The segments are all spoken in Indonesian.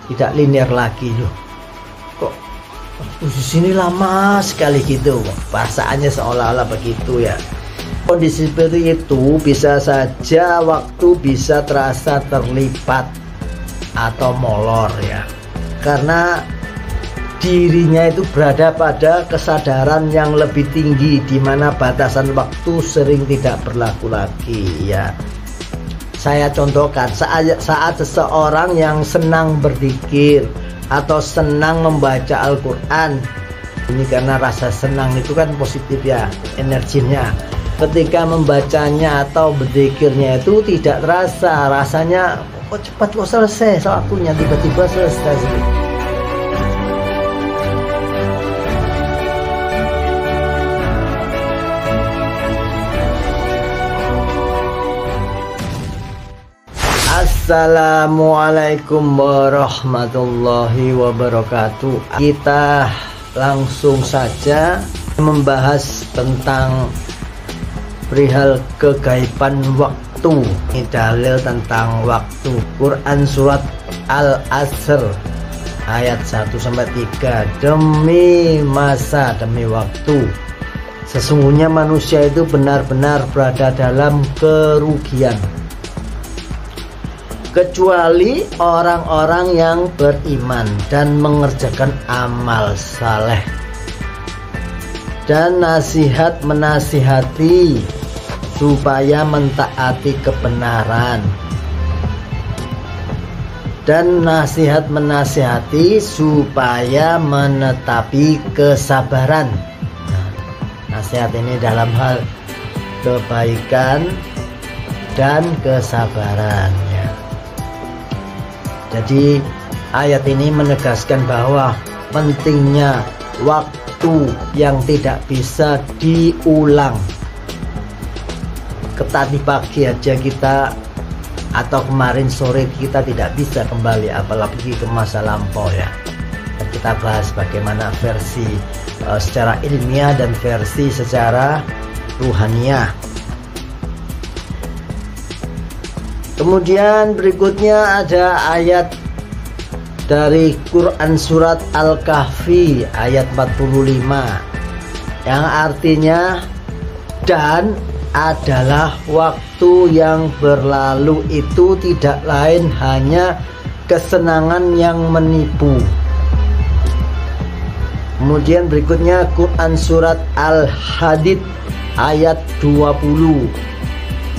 tidak linear lagi loh. Kok di sini lama sekali gitu, perasaannya seolah-olah begitu ya. Kondisi seperti itu bisa saja waktu bisa terasa terlipat atau molor ya, karena dirinya itu berada pada kesadaran yang lebih tinggi, di mana batasan waktu sering tidak berlaku lagi ya. Saya contohkan saat seseorang yang senang berzikir atau senang membaca Al-Quran, ini karena rasa senang itu kan positif ya energinya. Ketika membacanya atau berzikirnya itu tidak terasa, rasanya kok cepat kok selesai waktunya, tiba-tiba selesai. Assalamualaikum warahmatullahi wabarakatuh. Kita langsung saja membahas tentang perihal kegaiban waktu. Ini dalil tentang waktu. Quran surat Al-Asr ayat 1-3. Demi masa, demi waktu, sesungguhnya manusia itu benar-benar berada dalam kerugian, kecuali orang-orang yang beriman dan mengerjakan amal saleh dan nasihat menasihati supaya mentaati kebenaran, dan nasihat menasihati supaya menetapi kesabaran. Nasihat ini dalam hal kebaikan dan kesabaran. Jadi ayat ini menegaskan bahwa pentingnya waktu yang tidak bisa diulang. Tadi pagi aja kita atau kemarin sore kita tidak bisa kembali, apalagi ke masa lampau ya. Kita bahas bagaimana versi secara ilmiah dan versi secara ruhaniah. Kemudian berikutnya ada ayat dari Quran surat Al-Kahfi ayat 45 yang artinya, dan adalah waktu yang berlalu itu tidak lain hanya kesenangan yang menipu. Kemudian berikutnya Quran surat Al-Hadid ayat 20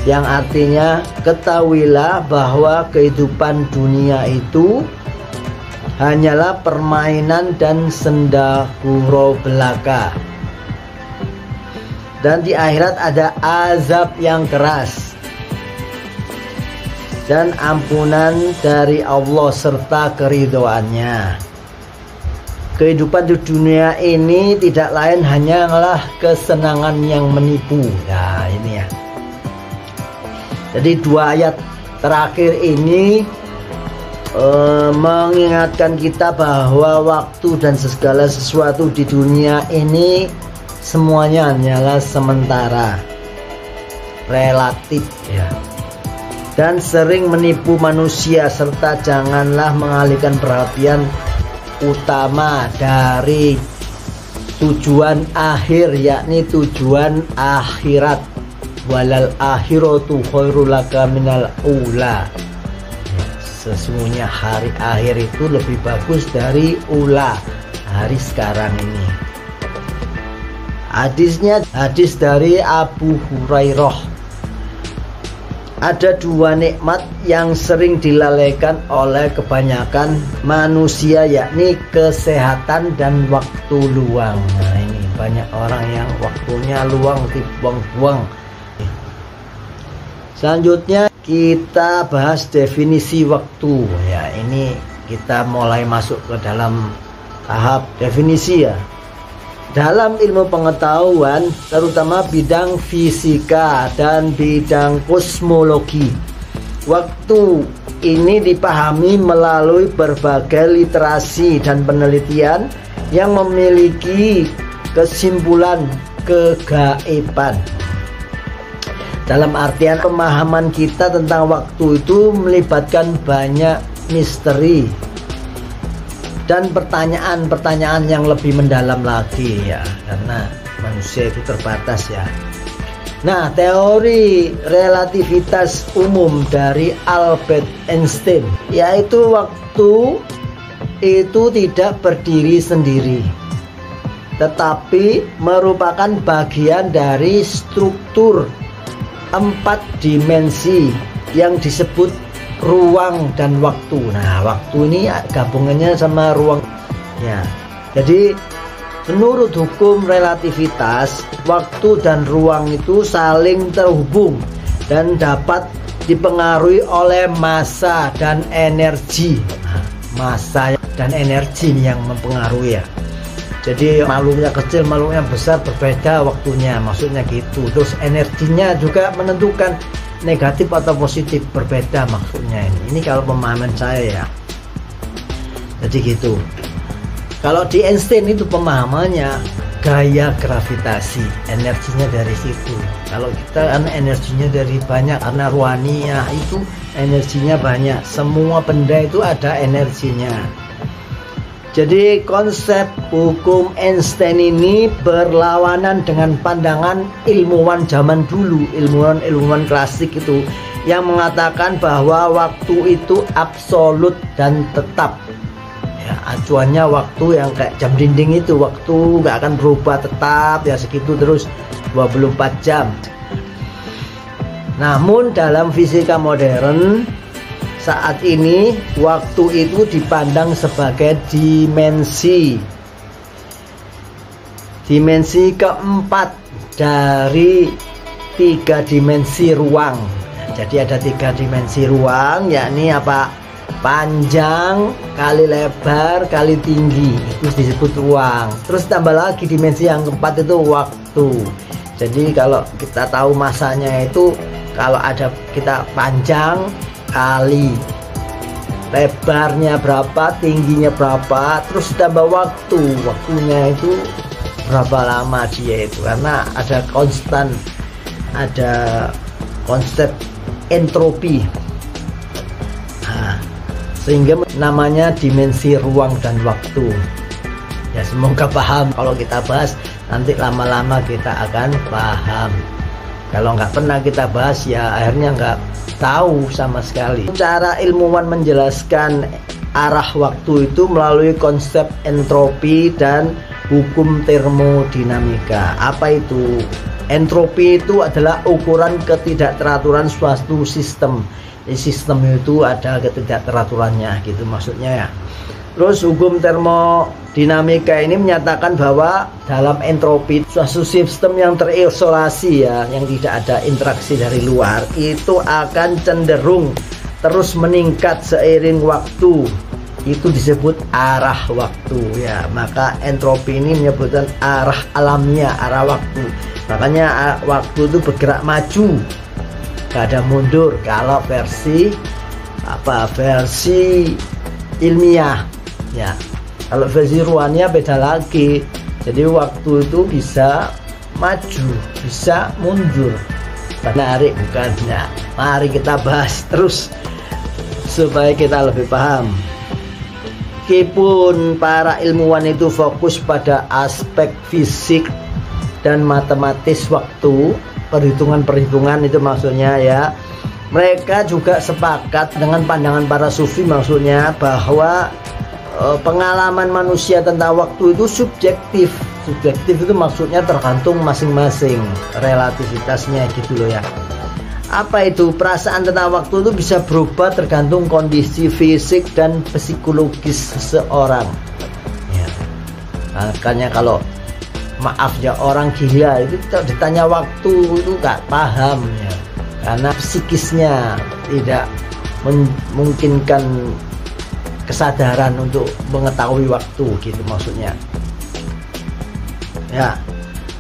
yang artinya, ketahuilah bahwa kehidupan dunia itu hanyalah permainan dan senda gurau belaka, dan di akhirat ada azab yang keras dan ampunan dari Allah serta keridhoannya. Kehidupan di dunia ini tidak lain hanyalah kesenangan yang menipu. Nah ini ya. Jadi dua ayat terakhir ini mengingatkan kita bahwa waktu dan segala sesuatu di dunia ini semuanya hanyalah sementara, relatif ya, dan sering menipu manusia, serta janganlah mengalihkan perhatian utama dari tujuan akhir, yakni tujuan akhirat. Walal akhiratu khairul laka minal ula. Sesungguhnya hari akhir itu lebih bagus dari ula, hari sekarang ini. Hadisnya hadis dari Abu Hurairah. Ada dua nikmat yang sering dilalaikan oleh kebanyakan manusia, yakni kesehatan dan waktu luang. Nah ini banyak orang yang waktunya luang dibuang-buang. Selanjutnya kita bahas definisi waktu ya. Ini kita mulai masuk ke dalam tahap definisi ya. Dalam ilmu pengetahuan, terutama bidang fisika dan bidang kosmologi, waktu ini dipahami melalui berbagai literasi dan penelitian yang memiliki kesimpulan kegaiban. Dalam artian pemahaman kita tentang waktu itu melibatkan banyak misteri dan pertanyaan-pertanyaan yang lebih mendalam lagi ya, karena manusia itu terbatas ya. Nah, teori relativitas umum dari Albert Einstein, yaitu waktu itu tidak berdiri sendiri, tetapi merupakan bagian dari struktur 4 dimensi yang disebut ruang dan waktu. Nah, waktu ini gabungannya sama ruang ya. Jadi menurut hukum relativitas, waktu dan ruang itu saling terhubung dan dapat dipengaruhi oleh massa dan energi. Nah, massa dan energi ini yang mempengaruhi ya. Jadi makhluknya kecil, makhluknya besar berbeda waktunya, maksudnya gitu. Terus energinya juga menentukan negatif atau positif, berbeda maksudnya ini. Ini kalau pemahaman saya ya. Jadi gitu. Kalau di Einstein itu pemahamannya gaya gravitasi, energinya dari situ. Kalau kita kan energinya dari banyak, karena ruhani ya, itu energinya banyak. Semua benda itu ada energinya. Jadi konsep hukum Einstein ini berlawanan dengan pandangan ilmuwan zaman dulu, ilmuwan klasik itu, yang mengatakan bahwa waktu itu absolut dan tetap. Ya, acuannya waktu yang kayak jam dinding itu, waktu nggak akan berubah, tetap ya segitu terus 24 jam. Namun dalam fisika modern saat ini, waktu itu dipandang sebagai dimensi keempat dari 3 dimensi ruang. Jadi ada 3 dimensi ruang, yakni apa? Panjang kali lebar kali tinggi, itu disebut ruang. Terus tambah lagi dimensi yang keempat itu waktu. Jadi kalau kita tahu masanya itu, kalau ada kita panjang kali lebarnya berapa, tingginya berapa, terus tambah waktunya itu berapa lama dia itu, karena ada konstan, ada konsep entropi. Nah, sehingga namanya dimensi ruang dan waktu ya. Semoga paham. Kalau kita bahas nanti lama-lama kita akan paham. Kalau nggak pernah kita bahas ya akhirnya nggak tahu sama sekali. Cara ilmuwan menjelaskan arah waktu itu melalui konsep entropi dan hukum termodinamika. Apa itu? Entropi itu adalah ukuran ketidakteraturan suatu sistem. Di sistem itu ada ketidakteraturannya gitu maksudnya ya. Terus hukum termodinamika ini menyatakan bahwa dalam entropi, suatu sistem yang terisolasi ya, yang tidak ada interaksi dari luar, itu akan cenderung terus meningkat seiring waktu. Itu disebut arah waktu ya. Maka entropi ini menyebutkan arah alamiah, arah waktu. Makanya waktu itu bergerak maju, gak ada mundur. Kalau versi ilmiah ya. Kalau versi ruannya beda lagi. Jadi waktu itu bisa maju, bisa mundur. Menarik bukannya? Mari kita bahas terus supaya kita lebih paham. Meskipun para ilmuwan itu fokus pada aspek fisik dan matematis waktu, perhitungan-perhitungan itu maksudnya ya, mereka juga sepakat dengan pandangan para sufi, maksudnya bahwa pengalaman manusia tentang waktu itu subjektif. Subjektif itu maksudnya tergantung masing-masing, relativitasnya gitu loh ya. Apa itu? Perasaan tentang waktu itu bisa berubah tergantung kondisi fisik dan psikologis seseorang ya. Makanya kalau maaf ya, orang gila itu ditanya waktu itu gak paham ya, karena psikisnya tidak memungkinkan kesadaran untuk mengetahui waktu gitu maksudnya ya.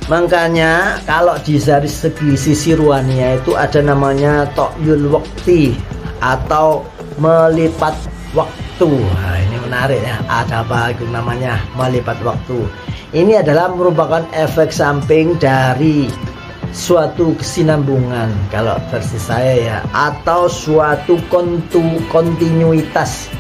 Makanya kalau di dari segi sisi ruhania itu ada namanya to'yul wakti atau melipat waktu. Nah, ini menarik ya, ada apa itu namanya melipat waktu. Ini adalah merupakan efek samping dari suatu kesinambungan kalau versi saya ya, atau suatu kontinuitas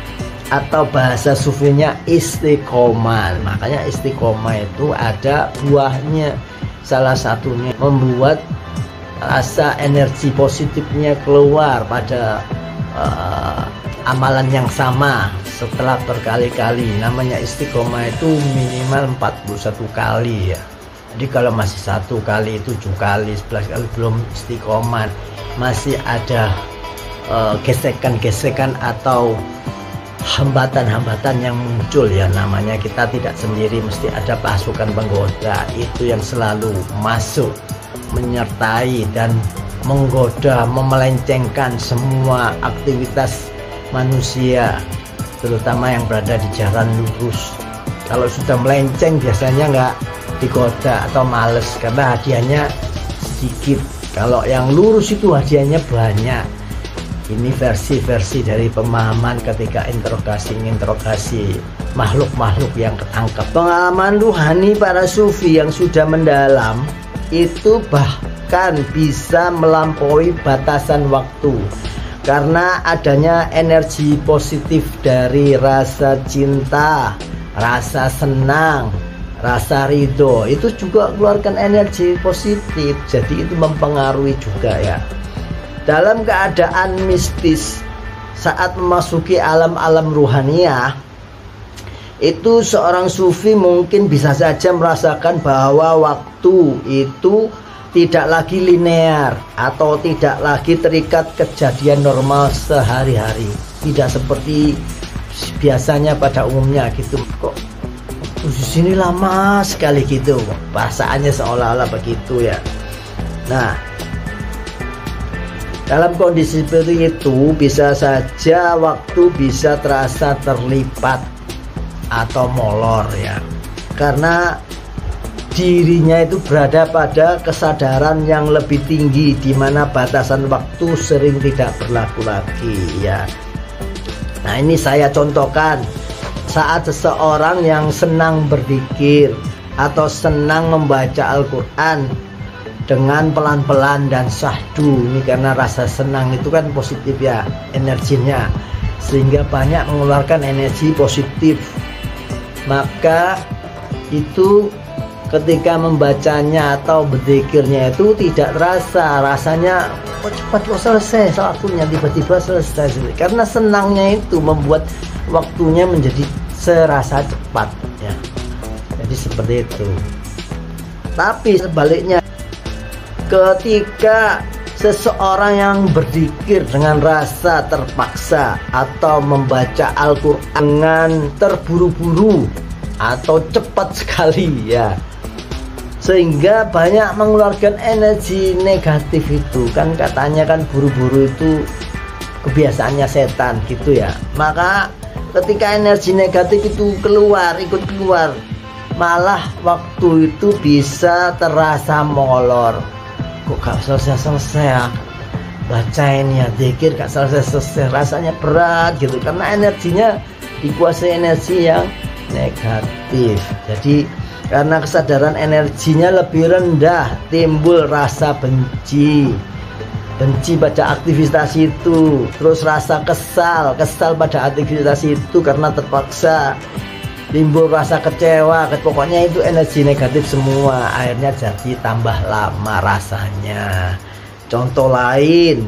atau bahasa sufinya istiqomah. Makanya istiqomah itu ada buahnya, salah satunya membuat rasa energi positifnya keluar pada amalan yang sama setelah berkali-kali. Namanya istiqomah itu minimal 41 kali ya. Jadi kalau masih 1 kali, 7 kali, 11 kali belum istiqomah, masih ada gesekan-gesekan atau hambatan-hambatan yang muncul ya. Namanya kita tidak sendiri, mesti ada pasukan penggoda itu yang selalu masuk, menyertai dan menggoda, memelencengkan semua aktivitas manusia, terutama yang berada di jalan lurus. Kalau sudah melenceng biasanya nggak digoda atau males karena hadiahnya sedikit. Kalau yang lurus itu hadiahnya banyak. Ini versi-versi dari pemahaman ketika interogasi makhluk-makhluk yang ketangkep. Pengalaman ruhani para sufi yang sudah mendalam itu bahkan bisa melampaui batasan waktu karena adanya energi positif dari rasa cinta, rasa senang, rasa ridho. Itu juga keluarkan energi positif, jadi itu mempengaruhi juga ya. Dalam keadaan mistis saat memasuki alam-alam ruhaniyah, itu seorang sufi mungkin bisa saja merasakan bahwa waktu itu tidak lagi linear atau tidak lagi terikat kejadian normal sehari-hari. Tidak seperti biasanya pada umumnya gitu. Kok di sini lama sekali gitu, perasaannya seolah-olah begitu ya. Nah, dalam kondisi seperti itu bisa saja waktu bisa terasa terlipat atau molor ya, karena dirinya itu berada pada kesadaran yang lebih tinggi di mana batasan waktu sering tidak berlaku lagi ya. Nah, ini saya contohkan saat seseorang yang senang berzikir atau senang membaca Al-Quran dengan pelan-pelan dan syahdu. Ini karena rasa senang itu kan positif ya energinya, sehingga banyak mengeluarkan energi positif. Maka itu ketika membacanya atau berzikirnya itu tidak terasa, rasanya cepat kok selesai waktunya, tiba-tiba selesai. Karena senangnya itu membuat waktunya menjadi serasa cepat ya. Jadi seperti itu. Tapi sebaliknya, ketika seseorang yang berzikir dengan rasa terpaksa atau membaca Al-Quran dengan terburu-buru atau cepat sekali ya, sehingga banyak mengeluarkan energi negatif itu kan, katanya kan buru-buru itu kebiasaannya setan gitu ya. Maka ketika energi negatif itu ikut keluar, malah waktu itu bisa terasa molor. Kok gak selesai-selesai ya, bacain ya zikir gak selesai-selesai, rasanya berat gitu karena energinya dikuasai energi yang negatif. Jadi karena kesadaran energinya lebih rendah, timbul rasa benci pada aktivitas itu, terus rasa kesal pada aktivitas itu karena terpaksa, timbul rasa kecewa, pokoknya itu energi negatif semua, akhirnya jadi tambah lama rasanya. Contoh lain,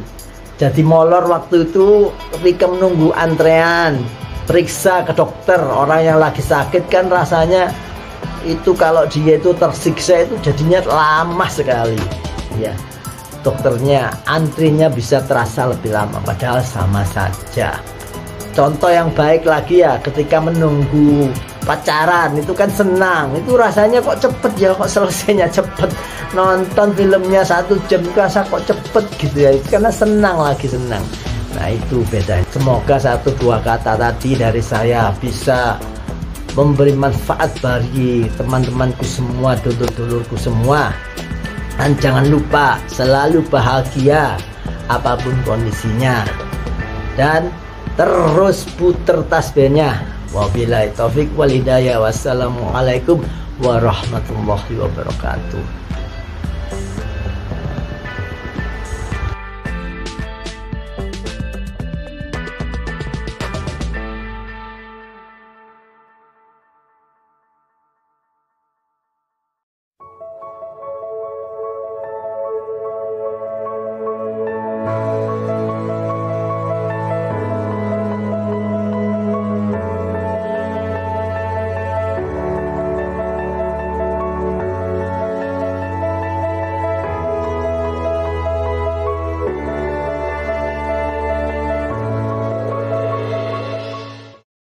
jadi molor waktu itu ketika menunggu antrean periksa ke dokter. Orang yang lagi sakit kan rasanya itu kalau dia itu tersiksa itu jadinya lama sekali ya. Dokternya antrinya bisa terasa lebih lama padahal sama saja. Contoh yang baik lagi ya, ketika menunggu pacaran itu kan senang, itu rasanya kok cepet ya, kok selesainya cepet. Nonton filmnya 1 jam rasa kok cepet gitu ya, karena senang. Nah itu bedanya. Semoga 1-2 kata tadi dari saya bisa memberi manfaat bagi teman-temanku semua, dulur-dulurku semua. Dan jangan lupa selalu bahagia apapun kondisinya, dan terus puter tasbihnya. Wabillahi taufik wal hidayah. Wassalamualaikum warahmatullahi wabarakatuh.